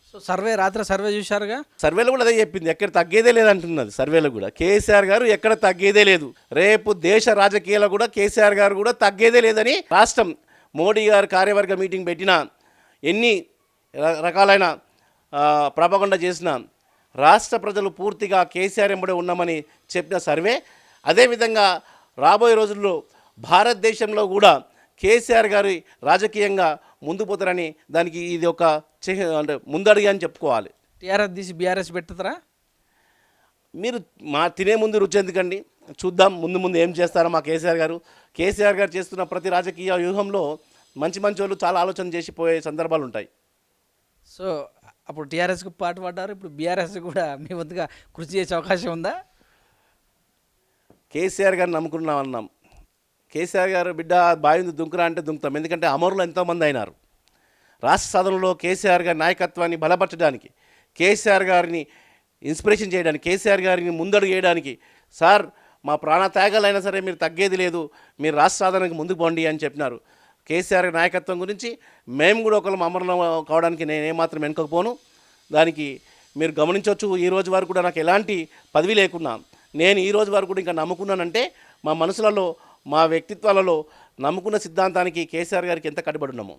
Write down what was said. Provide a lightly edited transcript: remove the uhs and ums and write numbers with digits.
So రాత్రి survey చూశారుగా. సర్వేలో కూడా అదే చెప్పింది, ఎక్కడ తగ్గేదే లేదంటున్నది సర్వేలో కూడా. కేసీఆర్ గారు ఎక్కడ తగ్గేదే లేదు, రేపు దేశ రాజకీయాల్లో కూడా కేసీఆర్ గారు కూడా తగ్గేదే లేదని రాష్ట్రం మోడీ గారు కార్యవర్గ మీటింగ్ పెట్టిన ఎన్ని రకాలైన ప్రపగండ చేసిన రాష్ట్ర ప్రజలు పూర్తిగా కేసీఆర్ ఎంబడే ఉన్నామని చెప్పిన సర్వే. అదేవిధంగా రాబోయే రోజుల్లో భారతదేశంలో కూడా కేసీఆర్ గారి రాజకీయంగా ముందు పోతారని దానికి ఇది ఒక అంటే ముందడుగు అని చెప్పుకోవాలి. టీఆర్ఎస్ తీసి బీఆర్ఎస్ పెట్టుతారా? మీరు మా తినే ముందు రుచి ఎందుకండి, చూద్దాం ముందు ముందు ఏం చేస్తారో మా కేసీఆర్ గారు చేస్తున్న ప్రతి రాజకీయ వ్యూహంలో మంచి మంచి వాళ్ళు చాలా ఆలోచన చేసిపోయే సందర్భాలు ఉంటాయి. సో అప్పుడు టీఆర్ఎస్కి పాటు పడ్డారు, ఇప్పుడు బీఆర్ఎస్ కూడా మీ వంతుగా కృషి చేసే అవకాశం ఉందా? కేసీఆర్ గారిని నమ్ముకున్నామన్నాం. కేసీఆర్ గారు బిడ్డ బాయింది దుంకురా అంటే దుంకుతాం, ఎందుకంటే అమరులు ఎంతోమంది అయినారు. రాష్ట్ర సాధనలో కేసీఆర్ గారి నాయకత్వాన్ని బలపరచడానికి, కేసీఆర్ గారిని ఇన్స్పిరేషన్ చేయడానికి, కేసీఆర్ గారిని ముందడుగు వేయడానికి, సార్ మా ప్రాణ త్యాగాలైనా సరే మీరు తగ్గేది లేదు, మీరు రాష్ట్ర సాధనకి ముందుకు పోండి అని చెప్పినారు. కేసీఆర్ నాయకత్వం గురించి మేము కూడా ఒకళ్ళు అమరులు కావడానికి నేను ఏమాత్రం వెనుకపోను. దానికి మీరు గమనించవచ్చు, ఈ రోజు వరకు కూడా నాకు ఎలాంటి పదవి లేకున్నా నేను ఈ రోజు వరకు కూడా ఇంకా నమ్ముకున్నానంటే మా మనసులలో మా వ్యక్తిత్వాలలో నమ్ముకున్న సిద్ధాంతానికి కేసీఆర్ గారికి ఎంత కట్టుబడి ఉన్నాము.